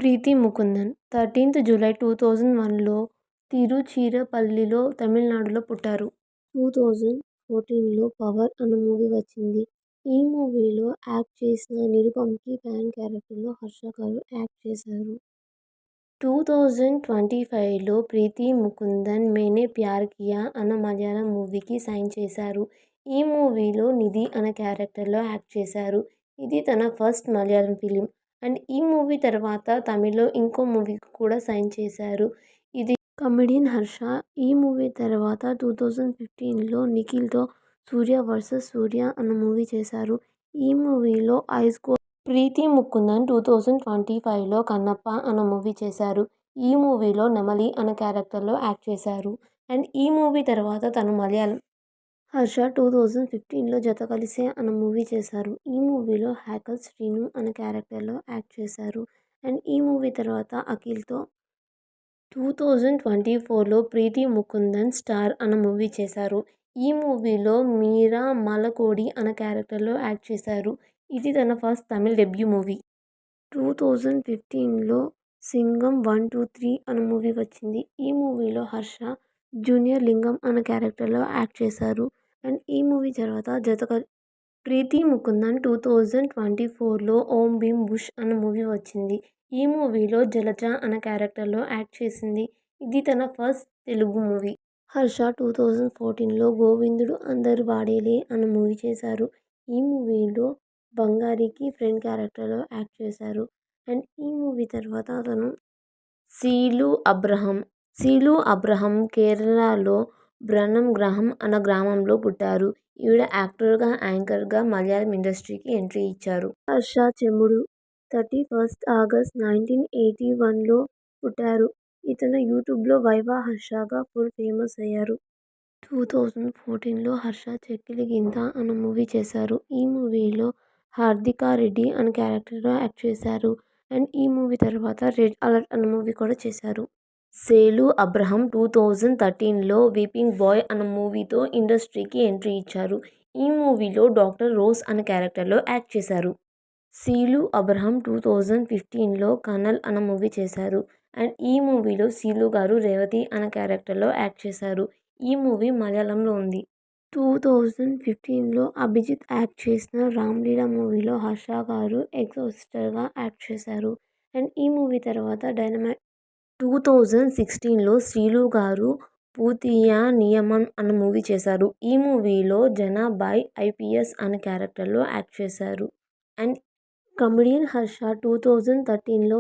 ప్రీతి Mukundan 13th July 2001లో తిరుచిరపల్లిలో, తమిళనాడులో పుట్టారు. 2014లో power అన్న మూవీ వచ్చింది. ఈ మూవీలో యాక్ట్ చేసిన నిరుపమ్కి ఫ్యాన్ క్యారెక్టర్లో హర్ష గారు యాక్ట్ చేశారు. 2025లో ప్రీతి ముకుందన్ 'मैंने प्यार किया' అన్న మలయాళం మూవీకి సైన్ చేశారు. ఈ మూవీలో నిధి అన్న క్యారెక్టర్లో యాక్ట్ చేశారు. ఇది తన ఫస్ట్ మలయాళం ఫిలిం. అండ్ ఈ మూవీ తర్వాత తమిళ్లో ఇంకో మూవీకి కూడా సైన్ చేశారు. ఇది కమెడియన్ హర్ష. ఈ మూవీ తర్వాత 2015లో నిఖిల్తో 'సూర్య వర్సెస్ సూర్య' అన్న మూవీ చేశారు. ఈ మూవీలో ఐస్ గోల్డ్. ప్రీతి ముకుందన్ 2025లో 'కన్నప్ప' అన్న మూవీ చేశారు. ఈ మూవీలో నెమలి అన్న క్యారెక్టర్లో యాక్ట్ చేశారు. అండ్ ఈ మూవీ తర్వాత తను మలయాళం. హర్ష 2015లో 'జత కలిసే' అన్న మూవీ చేశారు. ఈ మూవీలో హ్యాకర్ శ్రీను అన్న క్యారెక్టర్లో యాక్ట్ చేశారు. అండ్ ఈ మూవీ తర్వాత అఖిల్తో 2024లో ప్రీతి ముకుందన్ 'స్టార్' అన్న మూవీ చేశారు. ఈ మూవీలో మీరా మలకోడి అన్న క్యారెక్టర్లో యాక్ట్ చేశారు. ఇది తన ఫస్ట్ తమిళ్ డెబ్యూ మూవీ. 2015లో 'సింగం 1, 2, 3' అన్న మూవీ వచ్చింది. ఈ మూవీలో హర్ష జూనియర్ లింగం అన్న క్యారెక్టర్లో యాక్ట్ చేశారు. అండ్ ఈ మూవీ తర్వాత ప్రీతి ముకుందన్ 2024లో 'ఓం భీమ్ బుష్' అన్న మూవీ వచ్చింది. ఈ మూవీలో జలజ అన్న క్యారెక్టర్లో యాక్ట్ చేసింది. ఇది తన ఫస్ట్ తెలుగు మూవీ. హర్ష 2014లో 'గోవిందుడు అందరు వాడేలే' అన్న మూవీ చేశారు. ఈ మూవీలో బంగారికి ఫ్రెండ్ క్యారెక్టర్లో యాక్ట్ చేశారు. అండ్ ఈ మూవీ తర్వాత అతను సీలు అబ్రహం కేరళలో బ్రహ్మంగ్రహం అన్న గ్రామంలో పుట్టారు. ఈవిడ యాక్టర్గా, యాంకర్గా మలయాళం ఇండస్ట్రీకి ఎంట్రీ ఇచ్చారు. హర్ష చెమ్ముడు 31st ఆగస్ట్ 1981లో పుట్టారు. ఇతను యూట్యూబ్లో 'వైవా హర్ష'గా ఫుల్ ఫేమస్ అయ్యారు. 2014లో హర్ష 'చెక్కిలి గింత' అన్న మూవీ చేశారు. ఈ మూవీలో హార్దికా రెడ్డి అన్న క్యారెక్టర్లో యాక్ట్ చేశారు. అండ్ ఈ మూవీ తర్వాత 'రెడ్ అలర్ట్' అన్న మూవీ కూడా చేశారు. సేలు అబ్రహం 2013లో 'వీపింగ్ బాయ్' అన్న మూవీతో ఇండస్ట్రీకి ఎంట్రీ ఇచ్చారు. ఈ మూవీలో డాక్టర్ రోజ్ అన్న క్యారెక్టర్లో యాక్ట్ చేశారు. సీలు అబ్రహం 2015లో 'కనల్' అన్న మూవీ చేశారు. అండ్ ఈ మూవీలో సీలు గారు రేవతి అన్న క్యారెక్టర్లో యాక్ట్ చేశారు. ఈ మూవీ మలయాళంలో ఉంది. 2015లో అభిజిత్ యాక్ట్ చేసిన 'రామ్లీలా' మూవీలో హర్ష గారు ఎగ్జార్సిస్ట్గా యాక్ట్ చేశారు. అండ్ ఈ మూవీ తర్వాత డైనమైట్. 2016లో శ్రీలు గారు 'పూతియా నియమం' అన్న మూవీ చేశారు. ఈ మూవీలో జనాబాయ్ IPS అన్న క్యారెక్టర్లో యాక్ట్ చేశారు. And comedian Harsha 2013లో